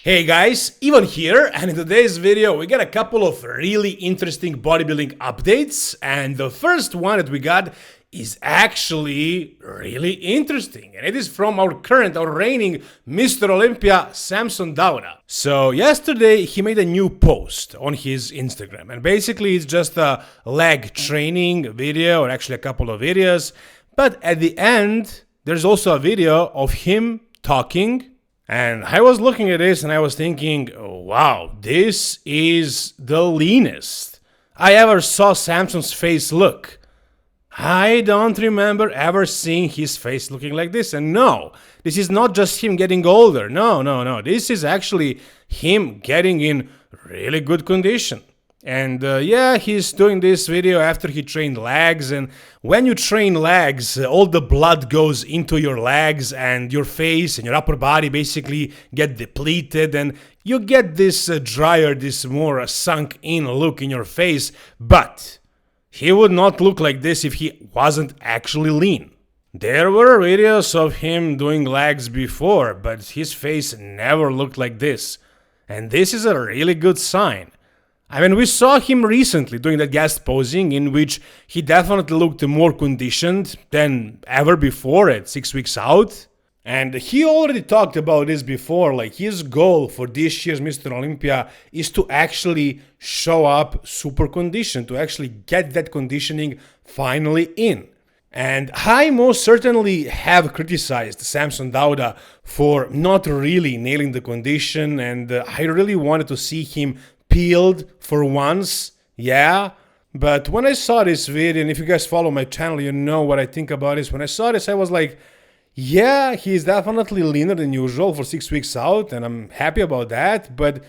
Hey guys, Ivan here, and in today's video we got a couple of really interesting bodybuilding updates, and the first one that we got is actually really interesting, and it is from our reigning Mr. Olympia, Samson Dauda. So yesterday he made a new post on his Instagram, and basically it's just a leg training video, or actually a couple of videos, but at the end there's also a video of him talking. And I was looking at this and I was thinking, wow, this is the leanest I ever saw Samson's face look. I don't remember ever seeing his face looking like this. And no, this is not just him getting older. No. This is actually him getting in really good condition. And yeah, he's doing this video after he trained legs, and when you train legs, all the blood goes into your legs, and your face and your upper body basically get depleted, and you get this drier, this more sunk in look in your face. But he would not look like this if he wasn't actually lean. There were videos of him doing legs before, but his face never looked like this, and this is a really good sign. I mean, we saw him recently doing that guest posing in which he definitely looked more conditioned than ever before at 6 weeks out. And he already talked about this before, like his goal for this year's Mr. Olympia is to actually show up super conditioned, to actually get that conditioning finally in. And I most certainly have criticized Samson Dauda for not really nailing the condition, and I really wanted to see him peeled for once, yeah. But when I saw this video, and if you guys follow my channel, you know what I think about this. When I saw this, I was like, yeah, he's definitely leaner than usual for 6 weeks out, and I'm happy about that. But,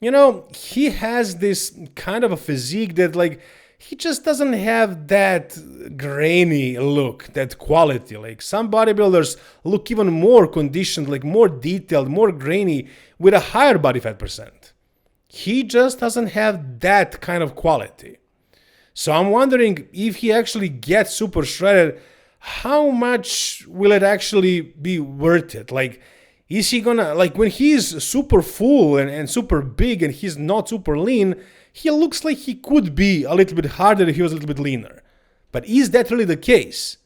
you know, he has this kind of a physique that, like, he just doesn't have that grainy look, that quality. Like, some bodybuilders look even more conditioned, like more detailed, more grainy, with a higher body fat percent. He just doesn't have that kind of quality. So I'm wondering if he actually gets super shredded, how much will it actually be worth it? Like, is he gonna, like when he's super full and super big and he's not super lean, he looks like he could be a little bit harder if he was a little bit leaner. But is that really the case?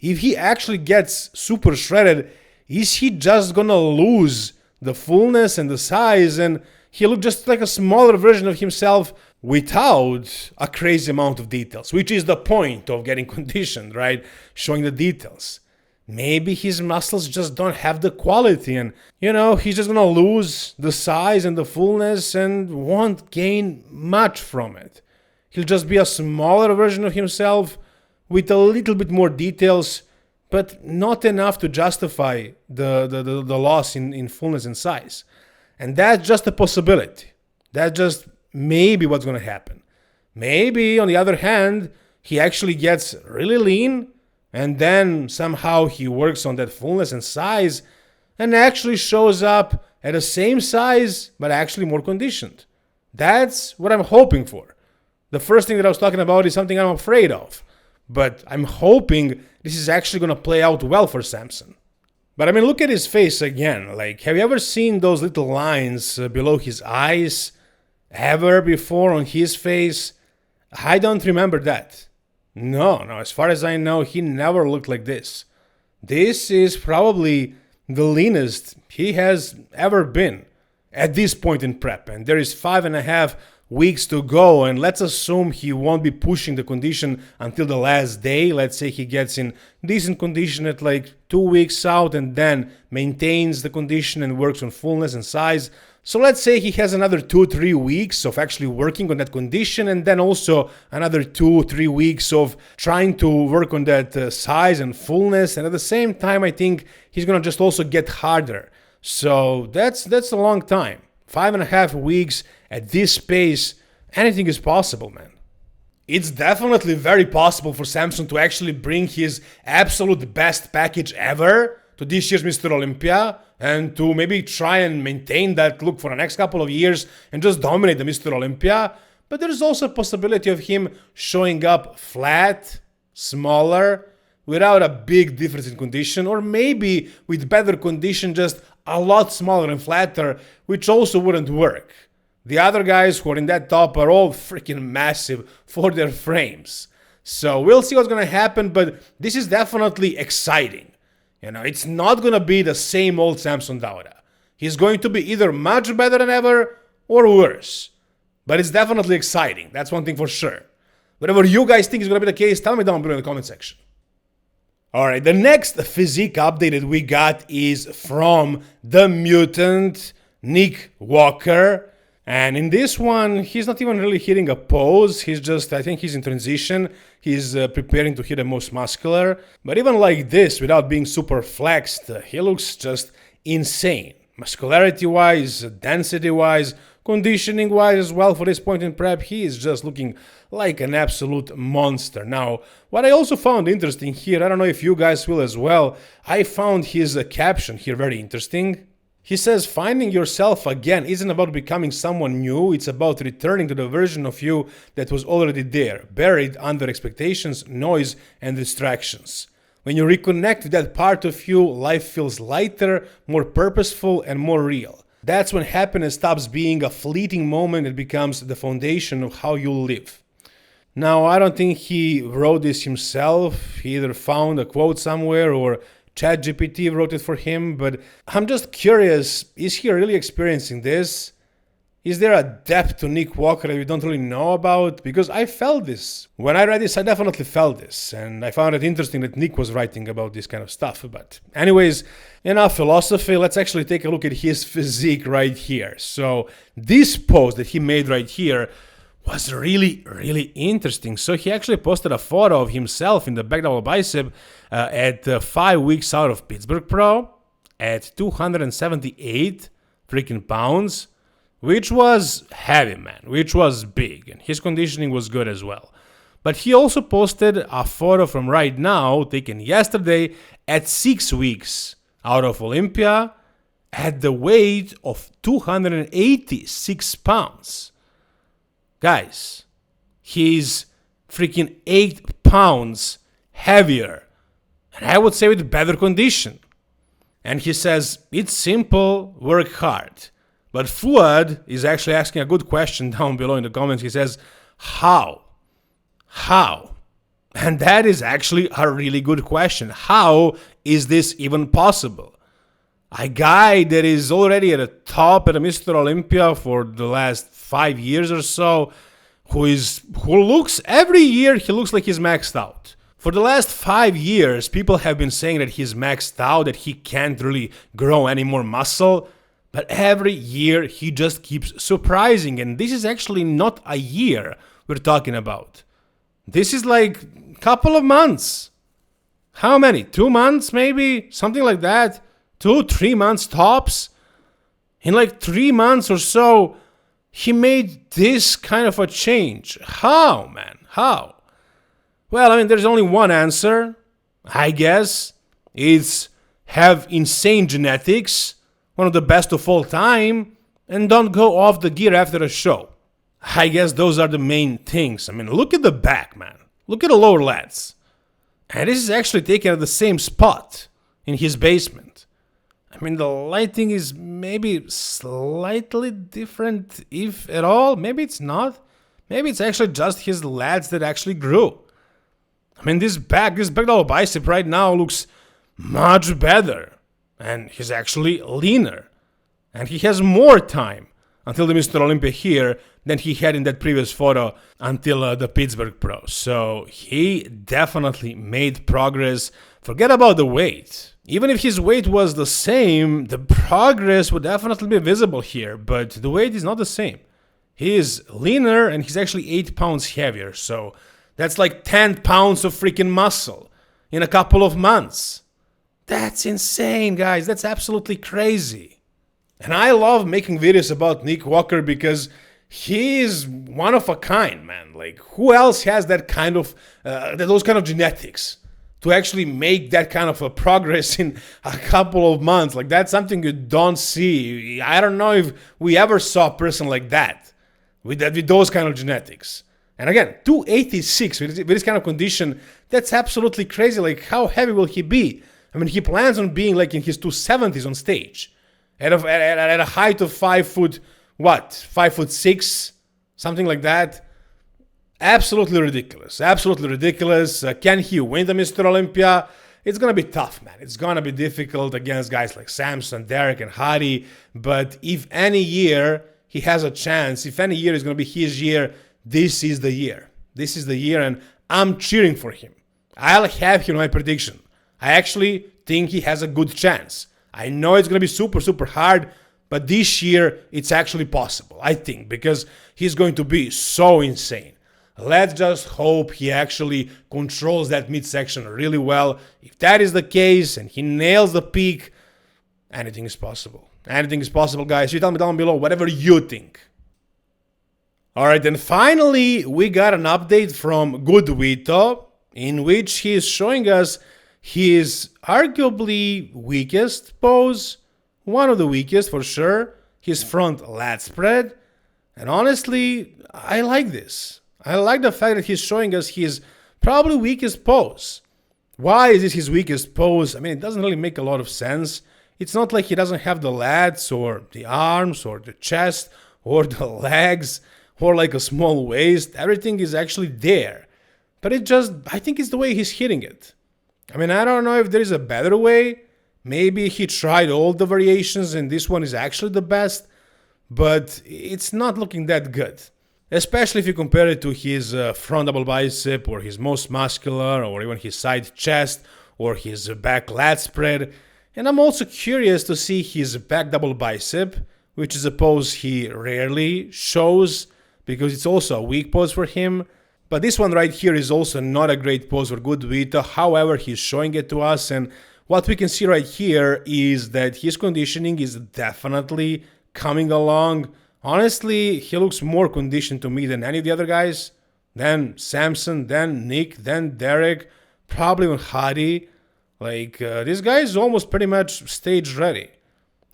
If he actually gets super shredded, is he just gonna lose the fullness and the size, and he looked just like a smaller version of himself without a crazy amount of details, which is the point of getting conditioned, right? Showing the details. Maybe his muscles just don't have the quality, and, you know, he's just gonna lose the size and the fullness and won't gain much from it. He'll just be a smaller version of himself with a little bit more details, but not enough to justify the loss in fullness and size. And that's just a possibility. That's just maybe what's going to happen. Maybe, on the other hand, he actually gets really lean, and then somehow he works on that fullness and size and actually shows up at the same size, but actually more conditioned. That's what I'm hoping for. The first thing that I was talking about is something I'm afraid of, but I'm hoping this is actually going to play out well for Samson. But I mean, look at his face again. Like, have you ever seen those little lines below his eyes ever before on his face? I don't remember that. No, as far as I know, he never looked like this. This is probably the leanest he has ever been at this point in prep. And there is 5.5 weeks to go, and let's assume he won't be pushing the condition until the last day. Let's say he gets in decent condition at like 2 weeks out and then maintains the condition and works on fullness and size. So let's say he has another 2-3 weeks of actually working on that condition, and then also another 2-3 weeks of trying to work on that size and fullness, and at the same time I think he's gonna just also get harder. So that's a long time. 5.5 weeks at this pace, anything is possible, man. It's definitely very possible for Samson to actually bring his absolute best package ever to this year's Mr. Olympia, and to maybe try and maintain that look for the next couple of years and just dominate the Mr. Olympia. But there's also a possibility of him showing up flat, smaller, without a big difference in condition, or maybe with better condition, just a lot smaller and flatter, which also wouldn't work. The other guys who are in that top are all freaking massive for their frames. So we'll see what's going to happen, but this is definitely exciting. It's not going to be the same old Samson Dauda. He's going to be either much better than ever or worse. But it's definitely exciting. That's one thing for sure. Whatever you guys think is going to be the case, tell me down below in the comment section. Alright, the next physique update that we got is from the mutant Nick Walker. And in this one, he's not even really hitting a pose. I think he's in transition. He's preparing to hit the most muscular. But even like this, without being super flexed, he looks just insane. Muscularity-wise, density-wise, conditioning-wise as well. For this point in prep, he is just looking like an absolute monster. Now, what I also found interesting here, I don't know if you guys will as well, I found his caption here very interesting. He says, finding yourself again isn't about becoming someone new, it's about returning to the version of you that was already there, buried under expectations, noise, and distractions. When you reconnect with that part of you, life feels lighter, more purposeful, and more real. That's when happiness stops being a fleeting moment and becomes the foundation of how you live. Now, I don't think he wrote this himself. He either found a quote somewhere or ChatGPT wrote it for him, but I'm just curious, is he really experiencing this? Is there a depth to Nick Walker that we don't really know about? Because I felt this. When I read this, I definitely felt this, and I found it interesting that Nick was writing about this kind of stuff. But anyways, enough philosophy, let's actually take a look at his physique right here. So this pose that he made right here was really, really interesting. So he actually posted a photo of himself in the back double bicep at 5 weeks out of Pittsburgh Pro at 278 freaking pounds, which was heavy, man, which was big, and his conditioning was good as well. But he also posted a photo from right now, taken yesterday, at 6 weeks out of Olympia, at the weight of 286 pounds. Guys, he's freaking 8 pounds heavier, and I would say with better condition. And he says, it's simple, work hard. But Fuad is actually asking a good question down below in the comments. He says, how? How? And that is actually a really good question. How is this even possible? A guy that is already at the top at Mr. Olympia for the last 5 years or so, who looks, every year he looks like he's maxed out. For the last 5 years, people have been saying that he's maxed out, that he can't really grow any more muscle. But every year he just keeps surprising, and this is actually not a year we're talking about. This is like a couple of months. How many? 2 months maybe? Something like that? 2-3 months tops? In like 3 months or so, he made this kind of a change. How, man? How? Well, I mean, there's only one answer, I guess. It's have insane genetics, one of the best of all time, and don't go off the gear after a show. I guess those are the main things. I mean, look at the back, man. Look at the lower lats. And this is actually taken at the same spot in his basement. I mean, the lighting is maybe slightly different, if at all. Maybe it's not. Maybe it's actually just his lats that actually grew. I mean, this back double bicep right now looks much better. And he's actually leaner. And he has more time until the Mr. Olympia here than he had in that previous photo until the Pittsburgh Pro. So he definitely made progress. Forget about the weight. Even if his weight was the same, the progress would definitely be visible here. But the weight is not the same. He is leaner and he's actually 8 pounds heavier. So that's like 10 pounds of freaking muscle in a couple of months. That's insane, guys. That's absolutely crazy. And I love making videos about Nick Walker because he is one of a kind, man. Like, who else has that kind of, those kind of genetics to actually make that kind of a progress in a couple of months? Like, that's something you don't see. I don't know if we ever saw a person like that with those kind of genetics. And again, 286 with this kind of condition, that's absolutely crazy. Like, how heavy will he be? I mean, he plans on being like in his 270s on stage. at a height of 5'6", something like that. Absolutely ridiculous. Absolutely ridiculous. Can he win the Mr. Olympia? It's going to be tough, man. It's going to be difficult against guys like Samson, Derek, and Hadi. But if any year he has a chance, if any year is going to be his year, this is the year. This is the year, and I'm cheering for him. I'll have him in my prediction. I actually think he has a good chance. I know it's going to be super, super hard, but this year it's actually possible, I think, because he's going to be so insane. Let's just hope he actually controls that midsection really well. If that is the case and he nails the peak, anything is possible. Anything is possible, guys. You tell me down below whatever you think. Alright, and finally we got an update from good Vito, in which he is showing us his arguably weakest pose, one of the weakest for sure, his front lat spread. And honestly, I like this. I like the fact that he's showing us his probably weakest pose. Why is this his weakest pose? I mean, it doesn't really make a lot of sense. It's not like he doesn't have the lats or the arms or the chest or the legs or like a small waist. Everything is actually there. But I think it's the way he's hitting it. I mean, I don't know if there is a better way. Maybe he tried all the variations and this one is actually the best. But it's not looking that good. Especially if you compare it to his front double bicep or his most muscular or even his side chest or his back lat spread. And I'm also curious to see his back double bicep, which is a pose he rarely shows because it's also a weak pose for him. But this one right here is also not a great pose for good Vito. However, he's showing it to us, and what we can see right here is that his conditioning is definitely coming along. Honestly, he looks more conditioned to me than any of the other guys. Then Samson, then Nick, then Derek, probably even Hadi. Like, this guy is almost pretty much stage ready.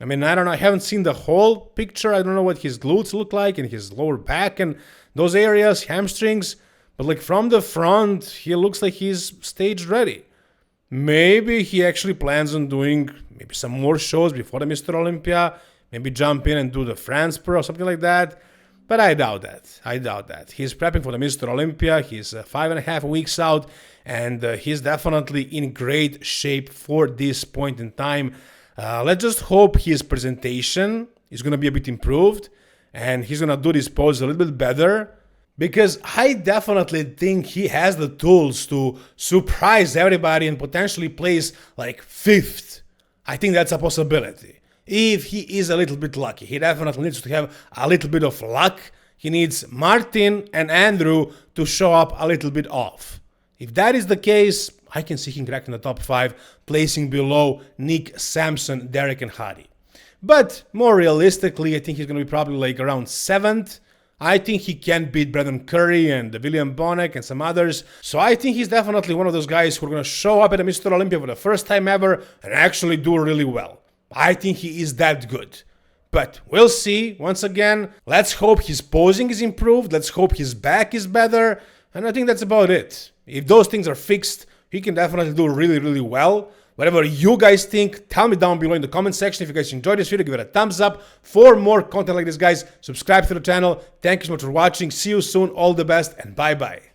I mean, I don't know, I haven't seen the whole picture. I don't know what his glutes look like and his lower back and those areas, hamstrings. But like from the front, he looks like he's stage ready. Maybe he actually plans on doing maybe some more shows before the Mr. Olympia. Maybe jump in and do the France Pro or something like that. But I doubt that. I doubt that. He's prepping for the Mr. Olympia. He's 5.5 weeks out. And he's definitely in great shape for this point in time. Let's just hope his presentation is going to be a bit improved. And he's going to do this pose a little bit better. Because I definitely think he has the tools to surprise everybody and potentially place like 5th. I think that's a possibility. If he is a little bit lucky. He definitely needs to have a little bit of luck. He needs Martin and Andrew to show up a little bit off. If that is the case, I can see him cracking the top 5, placing below Nick, Samson, Derek, and Hadi. But more realistically, I think he's going to be probably like around 7th. I think he can beat Brandon Curry and William Bonek and some others. So I think he's definitely one of those guys who are going to show up at the Mr. Olympia for the first time ever and actually do really well. I think he is that good. But we'll see. Once again, let's hope his posing is improved. Let's hope his back is better. And I think that's about it. If those things are fixed, he can definitely do really, really well. Whatever you guys think, tell me down below in the comment section. If you guys enjoyed this video, give it a thumbs up. For more content like this, guys, subscribe to the channel. Thank you so much for watching. See you soon. All the best and bye-bye.